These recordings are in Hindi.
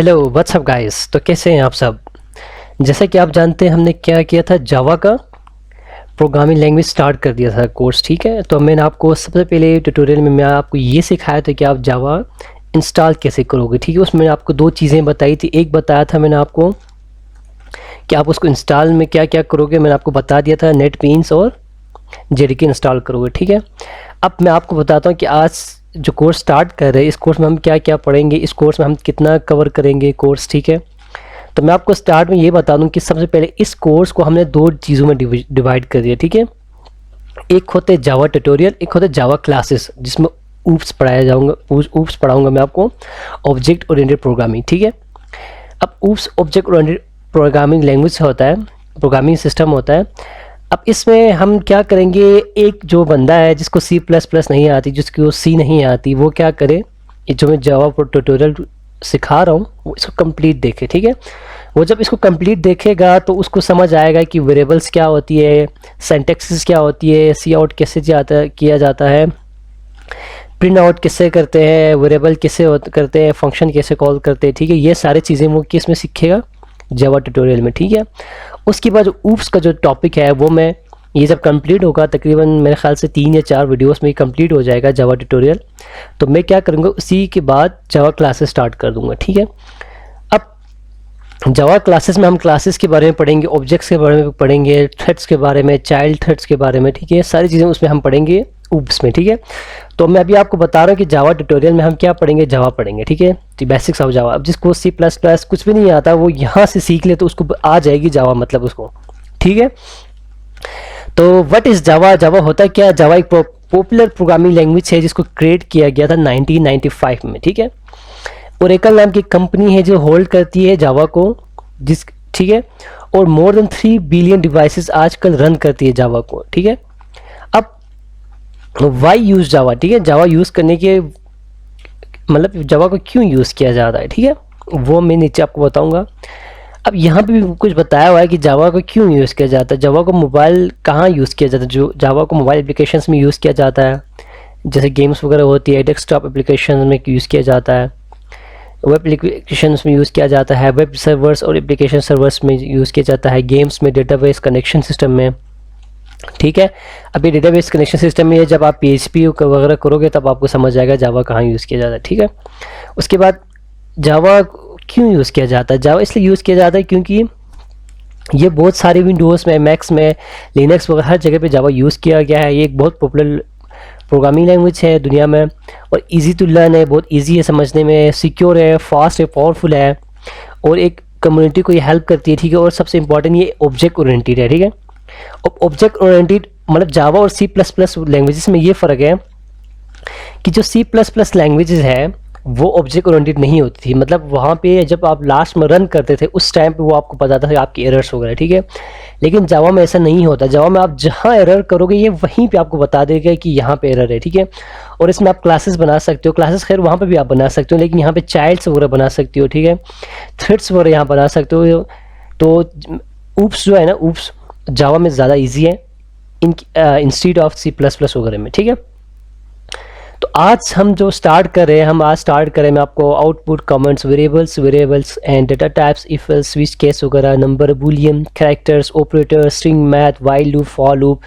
Hello what's up guys. तो कैसे हैं आप सब। जैसे कि आप जानते हैं हमने क्या किया था, जावा का प्रोग्रामिंग लैंग्वेज स्टार्ट कर दिया था कोर्स। ठीक है, तो मैंने आपको सबसे पहले ट्यूटोरियल में मैं आपको ये सिखाया था कि आप जावा इंस्टॉल कैसे करोगे। ठीक है, उसमें आपको दो चीज़ें बताई थी। एक बताया था मैंने आपको कि आप उसको इंस्टॉल में क्या क्या करोगे, मैंने आपको बता दिया था नेटबीन्स और जेडीके इंस्टॉल करोगे। ठीक है, अब मैं आपको बताता हूँ कि आज जो कोर्स स्टार्ट कर रहे हैं इस कोर्स में हम क्या क्या पढ़ेंगे, इस कोर्स में हम कितना कवर करेंगे कोर्स। ठीक है, तो मैं आपको स्टार्ट में ये बता दूं कि सबसे पहले इस कोर्स को हमने दो चीज़ों में डिवाइड कर दिया। ठीक है, एक होते जावा ट्यूटोरियल, एक होते जावा क्लासेस, जिसमें ऊप्स पढ़ाया जाऊंगा, ऊप्स पढ़ाऊंगा मैं आपको, ऑब्जेक्ट ओरिएंटेड प्रोग्रामिंग। ठीक है, अब oops object oriented programming language होता है, प्रोग्रामिंग सिस्टम होता है। अब इसमें हम क्या करेंगे, एक जो बंदा है जिसको C++ नहीं आती, जिसको सी नहीं आती, वो क्या करे, ये जो मैं जावा ट्यूटोरियल सिखा रहा हूँ वो इसको कंप्लीट देखे। ठीक है, वो जब इसको कंप्लीट देखेगा तो उसको समझ आएगा कि वेरिएबल्स क्या होती है, सिंटैक्स क्या होती है, सी आउट कैसे किया जाता है, प्रिंट आउट कैसे करते हैं, वेरिएबल कैसे करते हैं, फंक्शन कैसे कॉल करते हैं। ठीक है, ये सारी चीज़ें वो किस में सीखेगा, जावा ट्यूटोरियल में। ठीक है, उसके बाद जो ऊप्स का जो टॉपिक है वो मैं, ये जब कंप्लीट होगा तकरीबन मेरे ख्याल से 3 या 4 वीडियोस में कंप्लीट हो जाएगा जावा ट्यूटोरियल, तो मैं क्या करूँगा उसी के बाद जावा क्लासेस स्टार्ट कर दूंगा। ठीक है, अब जावा क्लासेस में हम क्लासेस के बारे में पढ़ेंगे, ऑब्जेक्ट्स के बारे में पढ़ेंगे, थ्रेड्स के बारे में, चाइल्ड थ्रेड्स के बारे में। ठीक है, सारी चीज़ें उसमें हम पढ़ेंगे ऊप्स में। ठीक है, तो मैं अभी आपको बता रहा हूँ कि जावा ट्यूटोरियल में हम क्या पढ़ेंगे, जावा पढ़ेंगे। ठीक है, तो बेसिक्स ऑफ जावा। अब जिसको C++ कुछ भी नहीं आता वो यहाँ से सीख ले तो उसको आ जाएगी जावा, मतलब उसको। ठीक है, तो व्हाट इज़ जावा, जावा होता है क्या। जावा एक पॉपुलर प्रोग्रामिंग लैंग्वेज है जिसको क्रिएट किया गया था 1995 में। ठीक है, ओरेकल नाम की कंपनी है जो होल्ड करती है जावा को, जिस, ठीक है, और मोर देन 3 बिलियन डिवाइसेस आजकल रन करती है जावा को। ठीक है, अब वाई यूज़ जावा। ठीक है, जावा यूज़ करने के मतलब जावा को क्यों यूज़ किया जाता है, ठीक है, वो मैं नीचे आपको बताऊंगा। अब यहाँ पे भी कुछ बताया हुआ है कि जावा को क्यों यूज़ किया जाता है, जावा को मोबाइल कहाँ यूज़ किया जाता है, जो जावा को मोबाइल एप्लीकेशंस में यूज़ किया जाता है, जैसे गेम्स वगैरह होती है, डेस्कटॉप एप्लीकेशन में यूज़ किया जाता है, वेब एप्लीकेशंस में यूज़ किया जाता है, वेब सर्वर्स और एप्लीकेशन सर्वर्स में यूज़ किया जाता है, गेम्स में, डेटाबेस कनेक्शन सिस्टम में। ठीक है, अभी डेटाबेस कनेक्शन सिस्टम में जब आप PHP वगैरह करोगे तब आपको समझ आएगा जावा कहाँ यूज़ किया जाता है। ठीक है, उसके बाद जावा क्यों यूज़ किया जाता है, जावा इसलिए यूज़ किया जाता है क्योंकि ये बहुत सारे विंडोज़ में, मैक्स में, लिनक्स वगैरह हर जगह पे जावा यूज़ किया गया है। ये एक बहुत पॉपुलर प्रोग्रामिंग लैंग्वेज है दुनिया में, और इजी टू लर्न है, बहुत इजी है समझने में, सिक्योर है, फास्ट है, पावरफुल है, और एक कम्युनिटी को ये हेल्प करती है। ठीक है, और सबसे इंपॉर्टेंट ये ऑब्जेक्ट ओरिएंटेड है। ठीक है, ऑब्जेक्ट ओरिएंटेड मतलब जावा और C++ लैंग्वेजेस में ये फ़र्क है कि जो C++ लैंग्वेजेस है वो ऑब्जेक्ट ओरिएंटेड नहीं होती थी, मतलब वहाँ पे जब आप लास्ट में रन करते थे उस टाइम पे वो आपको बताता था आपकी एरर्स वगैरह। ठीक है, लेकिन जावा में ऐसा नहीं होता, जावा में आप जहाँ एरर करोगे ये वहीं पे आपको बता देगा कि यहाँ पे एरर है। ठीक है, और इसमें आप क्लासेस बना सकते हो, क्लासेस खैर वहाँ पे भी आप बना सकते हो, लेकिन यहाँ पे चाइल्ड्स वगैरह बना सकते हो। ठीक है, थ्रेड्स वगैरह यहाँ बना सकते हो। तो ऊप्स जो है ना, ऊप्स जावा में ज़्यादा ईजी है इंस्टीड ऑफ C++ वगैरह में। ठीक है, तो आज हम जो स्टार्ट कर रहे हैं, हम आज स्टार्ट करें मैं आपको output, comments, variables and data types, if else, switch case वगैरह, number, boolean, characters, operator, string, math, while loop, for loop,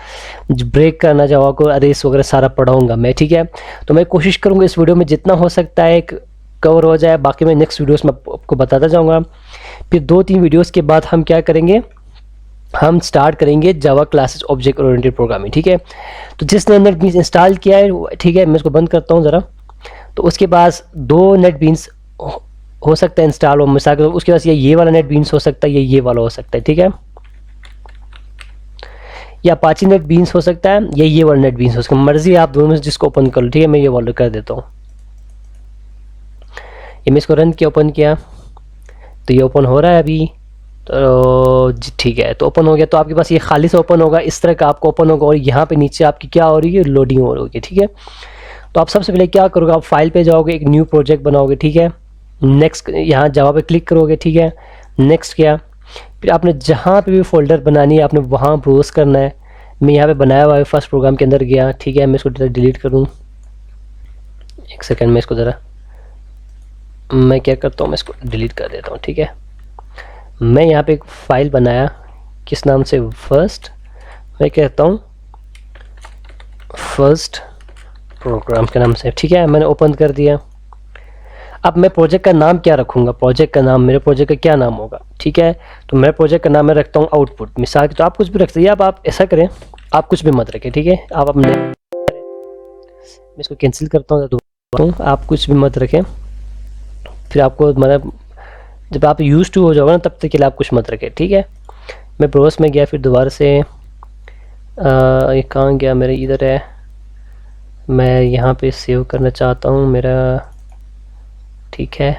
break करना जावा को, अरेस वगैरह सारा पढ़ाऊंगा मैं। ठीक है, तो मैं कोशिश करूँगा इस वीडियो में जितना हो सकता है कवर हो जाए, बाकी मैं नेक्स्ट वीडियोस में आपको बताता जाऊँगा। फिर 2-3 वीडियोज़ के बाद हम क्या करेंगे, हम स्टार्ट करेंगे जावा क्लासेस ऑब्जेक्ट ओरिएंटेड प्रोग्रामिंग। ठीक है, तो जिसने नेटबीन्स इंस्टॉल किया है, ठीक है, मैं इसको बंद करता हूँ ज़रा, तो उसके पास 2 नेटबीन्स हो सकता है इंस्टॉल हो, मिसाल के उसके पास ये वाला नेटबीन्स हो सकता है, ये वाला हो सकता है। ठीक है, या अपाची नेटबीन्स हो सकता है, ये वाला नेटबीन्स हो सकता है, मर्जी आप दोनों में से जिसको ओपन कर लो। ठीक है, मैं ये वाला कर देता हूँ, ये मैं इसको रन किया, ओपन किया, तो ये ओपन हो रहा है अभी, तो ठीक है, तो ओपन हो गया। तो आपके पास ये खाली से ओपन होगा, इस तरह का आपको ओपन होगा, और यहाँ पे नीचे आपकी क्या हो रही है, लोडिंग हो रही है। ठीक है, तो आप सबसे पहले क्या करोगे, आप फाइल पे जाओगे, एक न्यू प्रोजेक्ट बनाओगे। ठीक है, नेक्स्ट यहाँ जावा पे क्लिक करोगे। ठीक है, नेक्स्ट किया, फिर आपने जहाँ पे भी फोल्डर बनानी है आपने वहाँ ब्राउज़ करना है। मैं यहाँ पे बनाया हुआ है, फर्स्ट प्रोग्राम के अंदर गया। ठीक है, मैं इसको डिलीट कर दूँ, एक सेकेंड में इसको ज़रा मैं क्या करता हूँ, मैं इसको डिलीट कर देता हूँ, ठीक है। मैं यहाँ पे एक फ़ाइल बनाया, किस नाम से, फर्स्ट, मैं कहता हूँ फर्स्ट प्रोग्राम के नाम से, ठीक है। मैंने ओपन कर दिया। अब मैं प्रोजेक्ट का नाम क्या रखूँगा, प्रोजेक्ट का नाम, मेरे प्रोजेक्ट का क्या नाम होगा, ठीक है। तो मैं प्रोजेक्ट का नाम मैं रखता हूँ आउटपुट, मिसाल की, तो आप कुछ भी रख सकते हैं, अब आप ऐसा करें, आप कुछ भी मत रखें, ठीक है। आप अपने, मैं इसको कैंसिल करता हूँ, आप कुछ भी मत रखें, फिर आपको मतलब जब आप यूज़ टू हो जाओगे ना तब तक के लिए आप कुछ मत रखें, ठीक है। मैं ब्राउज़र में गया, फिर दोबारा से ये कहाँ गया, मेरे इधर है, मैं यहाँ पे सेव करना चाहता हूँ मेरा, ठीक है।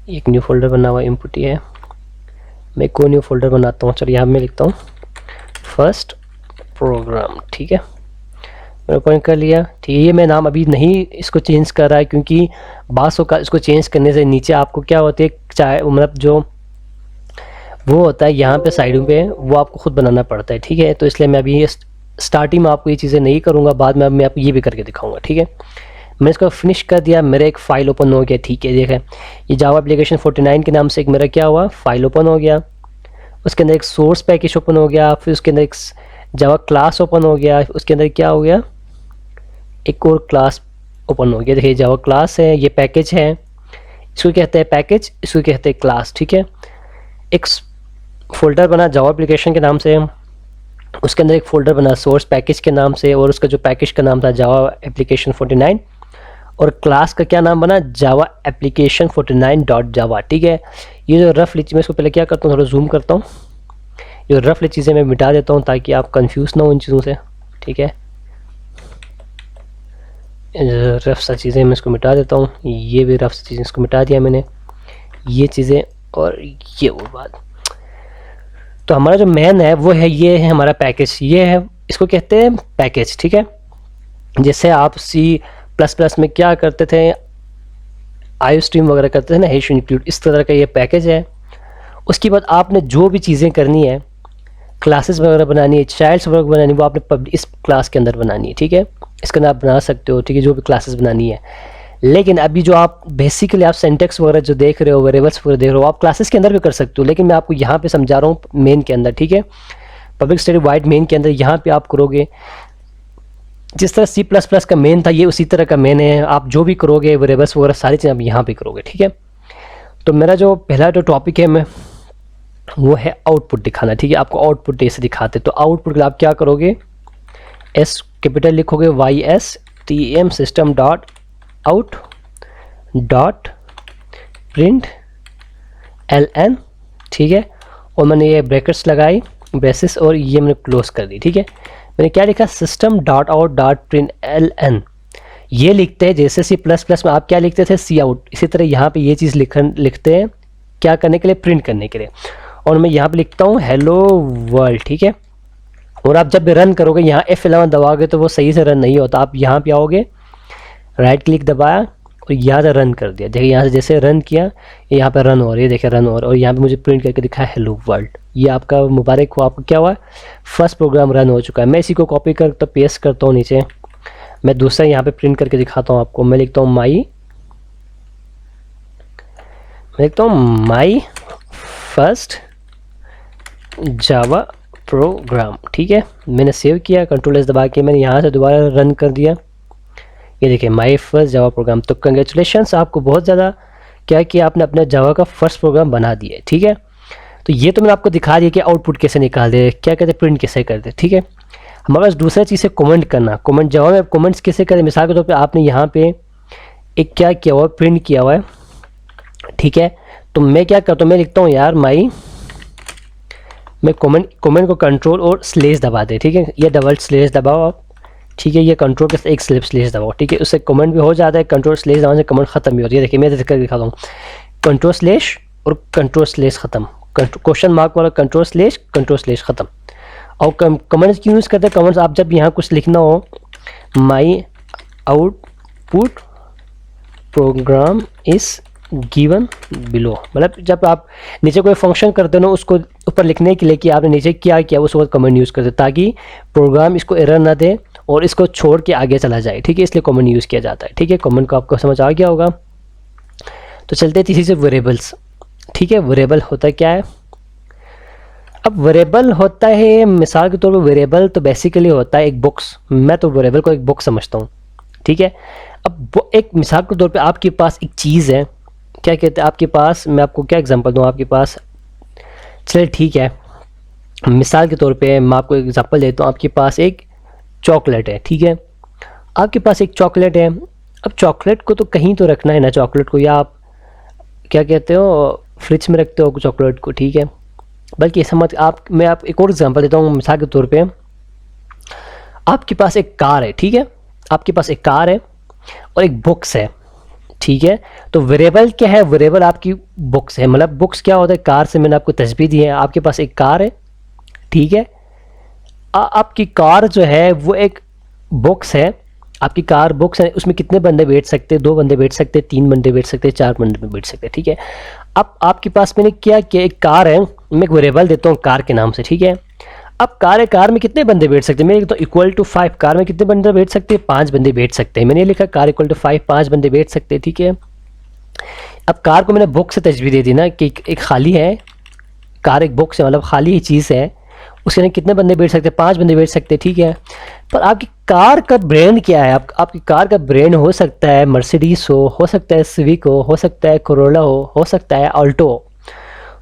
एक न्यू फोल्डर बना हुआ इनपुट ही है, मैं कोई न्यू फोल्डर बनाता हूँ। चलो यहाँ मैं लिखता हूँ फर्स्ट प्रोग्राम, ठीक है। मैंने ओपन कर लिया, ठीक है। ये मैं नाम अभी नहीं इसको चेंज कर रहा है, क्योंकि बासों का इसको चेंज करने से नीचे आपको क्या होती है, चाहे मतलब जो वो होता है यहाँ पे साइडों पे, वो आपको खुद बनाना पड़ता है, ठीक है। तो इसलिए मैं अभी स्टार्टिंग में आपको ये चीज़ें नहीं करूँगा, बाद में मैं आपको ये भी करके दिखाऊंगा, ठीक है। मैंने इसको फिनिश कर दिया, मेरा एक फ़ाइल ओपन हो गया, ठीक है। देखें, ये जावा एप्लीकेशन 49 के नाम से एक मेरा क्या हुआ, फ़ाइल ओपन हो गया। उसके अंदर एक सोर्स पैकेज ओपन हो गया, फिर उसके अंदर एक जावा क्लास ओपन हो गया, उसके अंदर क्या हो गया, एक और क्लास ओपन हो गया। देखिए जावा क्लास है, ये पैकेज है, इसको कहते हैं पैकेज, इसको कहते हैं क्लास, ठीक है। एक फोल्डर बना जावा एप्लीकेशन के नाम से, उसके अंदर एक फ़ोल्डर बना सोर्स पैकेज के नाम से, और उसका जो पैकेज का नाम था जावा एप्लीकेशन 49, और क्लास का क्या नाम बना, जावा एप्लीकेशन 49.java, ठीक है। ये जो रफली, मैं इसको पहले क्या करता हूँ, थोड़ा जूम करता हूँ, जो रफली चीज़ें मैं मिटा देता हूँ ताकि आप कंफ्यूज ना हो इन चीज़ों से, ठीक है। रफ सा चीज़ें मैं इसको मिटा देता हूँ, ये भी रफ सी चीज़ें इसको मिटा दिया मैंने, ये चीज़ें और ये वो बात। तो हमारा जो मेन है वो है, ये है हमारा पैकेज, ये है, इसको कहते हैं पैकेज, ठीक है। जैसे आप C++ में क्या करते थे, आईओस्ट्रीम वगैरह करते थे ना, हैश इंक्लूड, इस तरह का ये पैकेज है। उसके बाद आपने जो भी चीज़ें करनी है, क्लासेस वगैरह बनानी है, चाइल्ड्स वगैरह बनानी है, वो आपने इस क्लास के अंदर बनानी है, ठीक है। इसके अंदर आप बना सकते हो, ठीक है, जो भी क्लासेस बनानी है। लेकिन अभी जो आप बेसिकली आप सिंटैक्स वगैरह जो देख रहे हो, वेरिएबल्स वगैरह देख रहे हो, आप क्लासेस के अंदर भी कर सकते हो, लेकिन मैं आपको यहाँ पे समझा रहा हूँ मेन के अंदर, ठीक है। पब्लिक स्टैटिक वॉइड मेन के अंदर यहाँ पे आप करोगे जिस तरह C++ का मेन था, ये उसी तरह का मेन है। आप जो भी करोगे वेरिएबल्स वगैरह सारी चीज़ें आप यहाँ पे करोगे, ठीक है। तो मेरा जो पहला जो टॉपिक है, मैं वो है आउटपुट दिखाना, ठीक है। आपको आउटपुट ऐसे दिखाते, तो आउटपुट के लिए आप क्या करोगे, S कैपिटल लिखोगे, YSTM system dot out dot print LN, ठीक है। और मैंने ये ब्रैकेट्स लगाई, ब्रेसेस, और ये मैंने क्लोज कर दी, ठीक है। मैंने क्या लिखा, system dot out dot print LN, ये लिखते हैं जैसे C++ में आप क्या लिखते थे, सी आउट, इसी तरह यहाँ पे ये चीज़ लिखते हैं क्या करने के लिए, प्रिंट करने के लिए। और मैं यहाँ पे लिखता हूँ हेलो वर्ल्ड, ठीक है। और आप जब भी रन करोगे, यहाँ F11 दबाओगे तो वो सही से रन नहीं होता। आप यहाँ पे आओगे, राइट क्लिक दबाया और यहाँ से रन कर दिया, देखिए यहाँ से जैसे रन किया, यहाँ पे रन हो रही है, देखिए रन हो रहा है। और यहाँ पे मुझे प्रिंट करके दिखाया हेलो वर्ल्ड, ये आपका मुबारक हो, आपको क्या हुआ, फर्स्ट प्रोग्राम रन हो चुका है। मैं इसी को कॉपी करता पेस्ट करता हूँ नीचे, मैं दूसरा यहाँ पे प्रिंट करके दिखाता हूँ आपको। मैं लिखता हूँ माई फर्स्ट जावा प्रोग्राम, ठीक है। मैंने सेव किया, कंट्रोल S दबा के मैंने यहाँ से दोबारा रन कर दिया, ये देखिए माई फर्स्ट जावा प्रोग्राम। तो कंग्रेचुलेशंस, आपको बहुत ज़्यादा क्या किया, आपने अपना जावा का फर्स्ट प्रोग्राम बना दिया, ठीक है। तो ये तो मैंने आपको दिखा दिया कि आउटपुट कैसे निकाल दे, क्या कहते हैं, प्रिंट कैसे करते, ठीक है। हमारे पास दूसरा चीज़ है कमेंट करना। कमेंट जावा में कमेंट्स कैसे करें, मिसाल के तौर पे आपने यहाँ पे एक क्या किया हुआ है, प्रिंट किया हुआ है, ठीक है। तो मैं क्या करता हूँ, मैं लिखता हूँ यार मैं कमेंट को कंट्रोल और स्लेश दबा दे, ठीक है। ये डबल स्लेश दबाओ आप, ठीक है। ये कंट्रोल के साथ एक स्लेश दबाओ, ठीक है। उससे कमेंट भी हो जाता है, कंट्रोल स्लेश दबाने से कमेंट खत्म भी होती है। देखिए मैं करके दिखाता हूँ, कंट्रोल स्लेश और कंट्रोल स्लेश खत्म, क्वेश्चन मार्क वाला कंट्रोल स्लेश खत्म। और कमेंट्स क्यों यूज़ करते हैं, कमेंट्स आप जब यहाँ कुछ लिखना हो, माई आउटपुट प्रोग्राम इस गिवन बिलो, मतलब जब आप नीचे कोई फंक्शन करते हो ना, उसको ऊपर लिखने के लिए कि आपने नीचे क्या किया, उस वक्त कमेंट यूज़ करते ताकि प्रोग्राम इसको एरर ना दे और इसको छोड़ के आगे चला जाए, ठीक है, इसलिए कॉमन यूज़ किया जाता है, ठीक है। कॉमन को आपको समझ आ गया होगा। तो चलते हैं तीसरी से वेरिएबल्स, ठीक है। वेरिएबल होता क्या है? अब वेरिएबल होता है, मिसाल के तौर पर वेरिएबल तो बेसिकली होता है एक बुक्स, मैं तो वेरिएबल को एक बुक समझता हूँ, ठीक है। अब एक मिसाल के तौर पे आपके पास एक चीज़ है, क्या कहते हैं आपके पास, मैं आपको क्या एग्जांपल दूँ आपके पास, चलिए ठीक है, मिसाल के तौर पे मैं आपको एग्जांपल देता हूँ। आपके पास एक चॉकलेट है, ठीक है, आपके पास एक चॉकलेट है। अब चॉकलेट को तो कहीं तो रखना है ना, चॉकलेट को, या आप क्या कहते हो फ्रिज में रखते हो चॉकलेट को, ठीक है। बल्कि समझ आप, मैं आप एक और एग्जांपल देता हूँ। मिसाल के तौर पे आपके पास एक कार है, ठीक है, आपके पास एक कार है और एक बुक्स है, ठीक है। तो वेरिएबल क्या है? वेरिएबल आपकी बुक्स है, मतलब बुक्स क्या होता है, कार से मैंने आपको तशबीह दी है। आपके पास एक कार है, ठीक है, आपकी कार जो है वो एक बुक्स है, आपकी कार बुक्स है, उसमें कितने बंदे बैठ सकते हैं? 2 बंदे बैठ सकते हैं, 3 बंदे बैठ सकते हैं, 4 बंदे बैठ सकते हैं, ठीक है। अब आपके पास मैंने क्या किया, एक कार है, मैं एक वेरिएबल देता हूँ कार के नाम से, ठीक है। अब कार है, कार में कितने बंदे बैठ सकते हैं? मैं तो इक्वल टू 5, कार में कितने बंदे बैठ सकते हैं? 5 बंदे बैठ सकते हैं। मैंने लिखा कार इक्वल टू 5, 5 बंदे बैठ सकते हैं, ठीक है। अब कार को मैंने बुक से तशबीह दे दी ना कि एक खाली है, कार एक बुक से मतलब खाली ही चीज़ है, उसके अंदर कितने बंदे बैठ सकते हैं? 5 बंदे बैठ सकते हैं, ठीक है। पर आपकी कार का ब्रांड क्या है? आपकी कार का ब्रांड हो सकता है मर्सिडीज हो सकता है सिविक हो सकता है कोरोला हो सकता है ऑल्टो हो।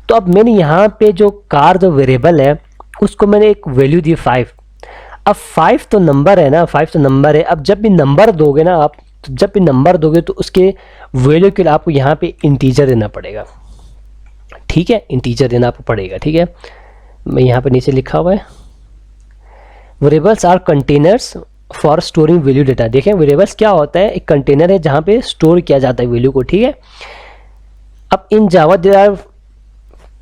तो अब मैंने यहाँ पे जो कार जो वेरिएबल है उसको मैंने एक वैल्यू दी 5। अब 5 तो नंबर है ना, 5 तो नंबर है। अब जब भी नंबर दोगे ना आप, तो जब भी नंबर दोगे तो उसके वैल्यू के लिए आपको यहाँ पे इंटीजर देना पड़ेगा, ठीक है, इंटीजर देना आपको पड़ेगा, ठीक है। मैं यहाँ पे नीचे लिखा हुआ है variables are containers for storing value data. देखें वेरिएबल्स क्या होता है, एक कंटेनर है जहाँ पे स्टोर किया जाता है वैल्यू को, ठीक है। अब in Java there are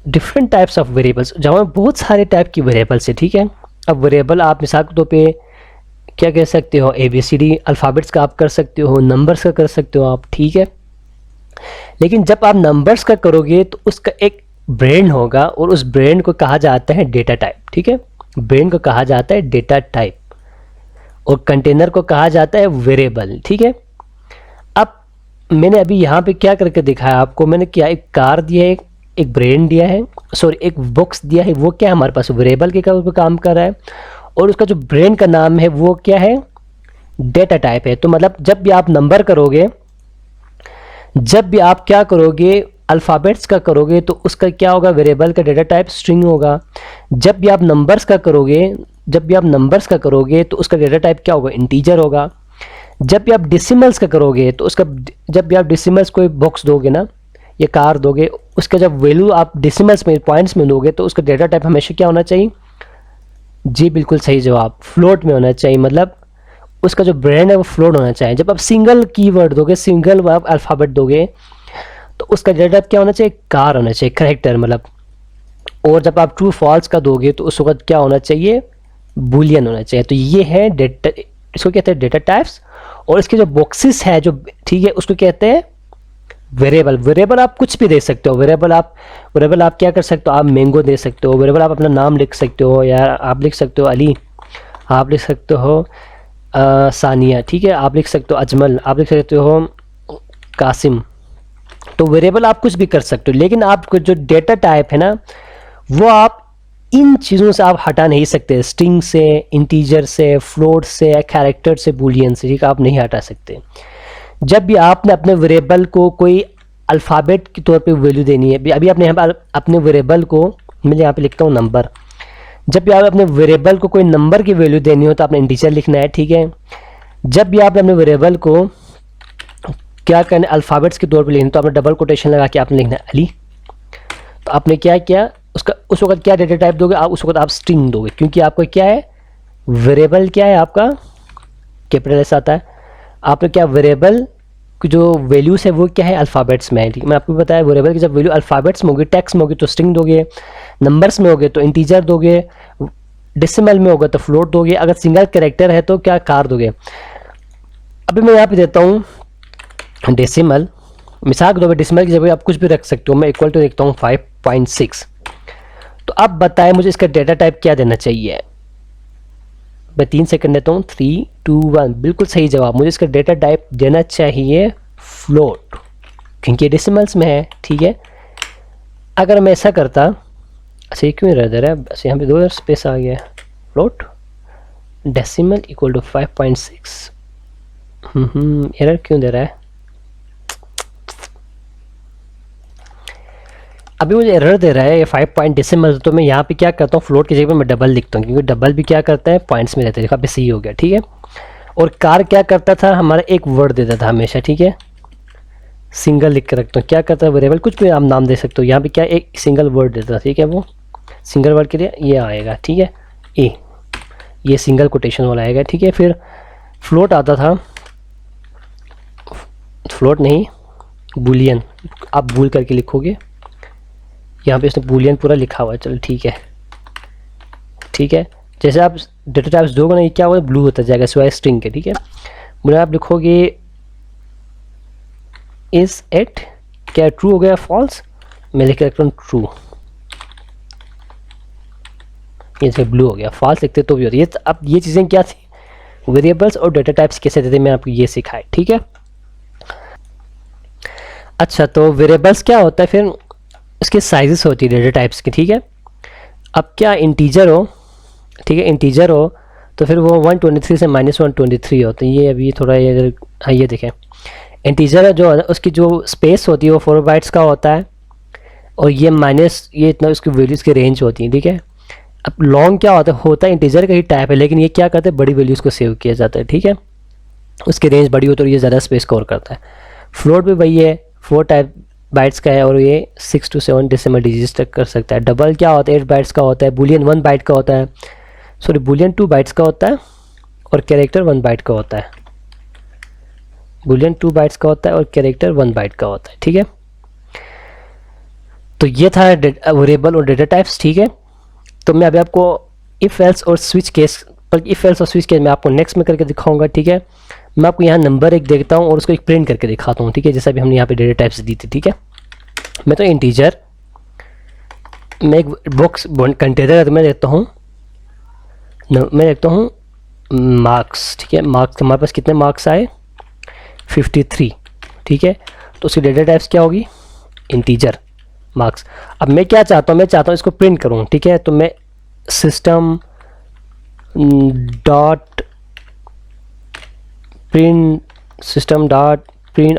different types of variables, Java में बहुत सारे टाइप की वेरिएबल्स है, ठीक है। अब वेरिएबल आप मिसाल के तौर पे क्या कह सकते हो, ABCD अल्फ़ाबेट्स का आप कर सकते हो, नंबर्स का कर सकते हो आप, ठीक है। लेकिन जब आप नंबर्स का करोगे तो उसका एक ब्रांड होगा और उस ब्रांड को कहा जाता है डेटा टाइप, ठीक है। ब्रांड को कहा जाता है डेटा टाइप और कंटेनर को कहा जाता है वेरिएबल, ठीक है। अब मैंने अभी यहाँ पे क्या करके दिखाया आपको, मैंने क्या एक कार दिया है, एक ब्रांड दिया है, सॉरी एक बुक्स दिया है, वो क्या है हमारे पास वेरिएबल के काम कर रहा है, और उसका जो ब्रांड का नाम है वो क्या है, डेटा टाइप है। तो मतलब जब भी आप नंबर करोगे, जब भी आप क्या करोगे अल्फ़ाबेट्स का करोगे तो उसका क्या होगा, वेरिएबल का डेटा टाइप स्ट्रिंग होगा। जब भी आप नंबर्स का करोगे, जब भी आप नंबर्स का करोगे तो उसका डेटा टाइप क्या होगा, इंटीजर होगा। जब भी आप डेसिमल्स का करोगे तो उसका, जब भी आप डेसिमल्स को बॉक्स दोगे ना या कार दोगे, उसका जब वैल्यू आप डेसिमल्स में पॉइंट्स में दोगे तो उसका डेटा टाइप हमेशा क्या होना चाहिए, जी बिल्कुल सही जवाब, फ्लोट में होना चाहिए। मतलब उसका जो ब्रांड है वो फ्लोट होना चाहिए। जब आप सिंगल कीवर्ड दोगे, सिंगल आप अल्फ़ाबेट दोगे तो उसका डेटा टाइप क्या होना चाहिए, कार होना चाहिए, करेक्टर मतलब। और जब आप ट्रू फॉल्स का दोगे तो उस वक्त क्या होना चाहिए, बूलियन होना चाहिए। तो ये है डेटा, इसको कहते हैं डेटा टाइप्स। और इसके जो बॉक्सेस है जो, ठीक है, उसको कहते हैं वेरिएबल। वेरिएबल आप कुछ भी दे सकते हो, वेरिएबल आप क्या कर सकते हो, आप मैंगो दे सकते हो, वेरिएबल आप अपना नाम लिख सकते हो, या आप लिख सकते हो अली, आप लिख सकते हो सानिया, ठीक है, आप लिख सकते हो अजमल, आप लिख सकते हो कासिम। तो वेरिएबल आप कुछ भी कर सकते हो, लेकिन आपको जो डेटा टाइप है ना वो आप इन चीज़ों से आप हटा नहीं सकते, स्ट्रिंग से, इंटीजर से, फ्लोट से, कैरेक्टर से, बूलियन से, ठीक है, आप नहीं हटा सकते। जब भी आपने अपने वेरिएबल को कोई अल्फ़ाबेट के तौर पे वैल्यू देनी है, अभी आपने यहाँ पर अपने वेरिएबल को, मैं यहाँ पे लिखता हूँ नंबर, जब भी आप अपने वेरिएबल को कोई नंबर की वैल्यू देनी हो तो आपने इंटीजर लिखना है, ठीक है। जब भी आपने अपने वेरिएबल को क्या करना है, अल्फ़ाबेट्स के तौर पे लिखना, तो आपने डबल कोटेशन लगा के आपने लिखना है अली। तो आपने क्या किया, उसका उस वक्त क्या डेटा टाइप दोगे आप, उस वक्त आप स्ट्रिंग दोगे, क्योंकि आपको क्या है, वेरिएबल क्या है आपका, कैपिटल एस आता है। आपने क्या, वेरिएबल की जो वैल्यूज़ है वो क्या है, अल्फ़ाबेट्स में है, ठीक है। मैं आपको बताया वेरिएबल की जब वैल्यू अल्फ़ाबेट्स में होगी, टेक्स्ट में होगी तो स्ट्रिंग दोगे, नंबर्स में होगे तो इंटीजर दोगे, डेसिमल में होगा तो फ्लोट दोगे, अगर सिंगल कैरेक्टर है तो क्या, कार दोगे। अभी मैं यहाँ पे देता हूँ डेसिमल, मिसाल के तौर पर डेसिमल की जगह आप कुछ भी रख सकते हो। मैं इक्वल टू देखता हूँ 5.6। तो अब बताएं मुझे इसका डेटा टाइप क्या देना चाहिए, मैं 3 सेकंड देता हूँ, 3 2 1, बिल्कुल सही जवाब। मुझे इसका डेटा टाइप देना चाहिए फ्लोट, क्योंकि डेसिमल्स में है, ठीक है। अगर मैं ऐसा करता, अच्छा ये क्यों एरर दे रहा है, बस यहाँ पे 2 स्पेस आ गया, float decimal equal to 5.6, error क्यों दे रहा है। अभी मुझे एरर दे रहा है ये 5 पॉइंट डेसिमल, तो मैं यहाँ पे क्या करता हूँ, फ्लोट की जगह पे मैं डबल लिखता हूँ, क्योंकि डबल भी क्या करता है, पॉइंट्स में रहता है। देखो अभी सही हो गया, ठीक है। और कार क्या करता था, हमारा एक वर्ड देता था हमेशा, ठीक है। सिंगल लिख के रखता हूँ, क्या करता है वेरिएबल, कुछ भी आप नाम दे सकते हो। यहाँ पे क्या एक सिंगल वर्ड देता था, ठीक है। वो सिंगल वर्ड के लिए ये आएगा, ठीक है, ए, ये सिंगल कोटेशन वाला आएगा, ठीक है। फिर फ्लोट आता था, फ्लोट नहीं बूलियन, आप बूल करके लिखोगे, यहाँ पे इसने बूलियन पूरा लिखा हुआ है, चलो ठीक है, ठीक है। जैसे आप डेटा टाइप्स दोगे ना, ये क्या होगा, ब्लू होता जाएगा सिवाय स्ट्रिंग के, ठीक है। मुझे आप लिखोगे इज इट, क्या ट्रू हो गया फॉल्स, मैं लिख रखता हूँ ट्रू, ये ब्लू हो गया, फॉल्स लिखते तो भी होता है। ये अब ये चीज़ें क्या थी, वेरिएबल्स और डेटा टाइप्स कैसे देते, मैं आपको ये सिखाए, ठीक है। अच्छा, तो वेरिएबल्स क्या होता है, फिर इसके साइजेस होती है डेटा टाइप्स की, ठीक है। अब क्या इंटीजर हो, ठीक है, इंटीजर हो तो फिर वो 123 से -123 होते हैं। ये अभी थोड़ा ये, हाँ ये देखें, इंटीजर जो है उसकी जो स्पेस होती है वो 4 बाइट्स का होता है, और ये माइनस ये इतना उसकी वैल्यूज़ की रेंज होती है, ठीक है। अब लॉन्ग क्या होता है इंटीजर का ही टाइप है, लेकिन ये क्या करते हैं, बड़ी वैल्यूज़ को सेव किया जाता है, ठीक है। उसकी रेंज बड़ी हो तो ये ज़्यादा स्पेस कवर करता है। फ्लोट भी वही है, 4 टाइप बाइट्स का है, और ये 6 to 7 डेसिमल डिजिट्स तक कर सकता है। डबल क्या होता है, 8 बाइट्स का होता है। बूलियन 1 बाइट का होता है, सॉरी बूलियन 2 बाइट्स का होता है, और कैरेक्टर 1 बाइट का होता है। बूलियन 2 बाइट्स का होता है और कैरेक्टर 1 बाइट का होता है, ठीक है। तो ये था वेरिएबल और डेटा टाइप्स, ठीक है। तो मैं अभी आपको इफ एल्स और स्विच केस, बल्कि इफ एल्स और स्विच केस मैं आपको नेक्स्ट में करके दिखाऊंगा, ठीक है। मैं आपको यहाँ नंबर एक देखता हूँ और उसको एक प्रिंट करके दिखाता हूँ, ठीक है, जैसा भी हमने यहाँ पे डेटा टाइप्स दी थी, ठीक है। मैं तो इंटीजर, मैं एक बॉक्स कंटेनर मैं देखता हूँ, मैं देखता हूँ मार्क्स, ठीक है। मार्क्स, हमारे पास कितने मार्क्स आए, 53, ठीक है। तो उसकी डेटा टाइप्स क्या होगी, इंटीजर मार्क्स। अब मैं क्या चाहता हूँ, मैं चाहता हूँ इसको प्रिंट करूँ, ठीक है। तो मैं सिस्टम डॉट प्रिंट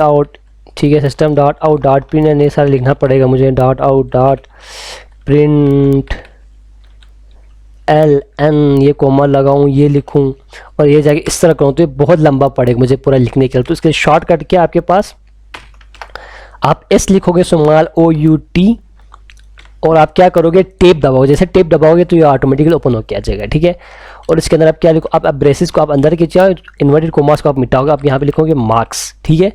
आउट, ठीक है, system dot out dot print, ये सारा लिखना पड़ेगा मुझे, dot out dot print LN, ये कोमा लगाऊँ, ये लिखूँ और ये जाके इस तरह करूँ, तो ये बहुत लंबा पड़ेगा मुझे पूरा लिखने के लिए। तो इसके शॉर्टकट क्या आपके पास, आप S लिखोगे स्मॉल OUT, और आप क्या करोगे, टेप दबाओगे। जैसे टेप दबाओगे तो ये ऑटोमेटिकली ओपन होकर आ जाएगा, ठीक है। और इसके अंदर आप क्या लिखो, आप ब्रेसेस को आप अंदर खींचे, इन्वर्टेड कोमास को आप मिटाओगे, आप यहाँ पे लिखोगे मार्क्स, ठीक है।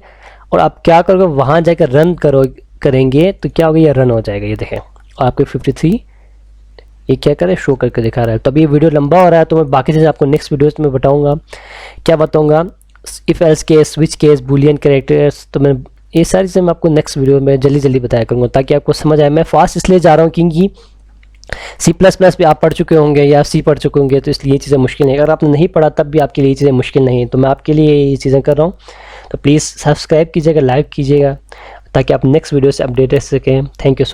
और आप क्या करोगे, वहाँ जाकर रन करेंगे तो क्या होगा, ये रन हो जाएगा, ये देखें। और आपके 53 ये क्या करे, शो करके दिखा रहा है। तो अभी ये वीडियो लंबा हो रहा है, तो मैं बाकी चीज़ें आपको नेक्स्ट वीडियोस में बताऊंगा। क्या बताऊंगा, if else case, switch case, Boolean characters, तो मैं ये सारी चीज़ें मैं आपको नेक्स्ट वीडियो में जल्दी बताया करूँगा, ताकि आपको समझ आए। मैं फास्ट इसलिए जा रहा हूँ क्योंकि C++ भी आप पढ़ चुके होंगे या C पढ़ चुके होंगे, तो इसलिए ये चीज़ें मुश्किल नहीं। अगर आपने नहीं पढ़ा तब भी आपके लिए ये चीज़ें मुश्किल नहीं है, तो मैं आपके लिए ये चीज़ें कर रहा हूँ। तो प्लीज़ सब्सक्राइब कीजिएगा, लाइक कीजिएगा, ताकि आप नेक्स्ट वीडियो से अपडेट रह सकें। Thank you.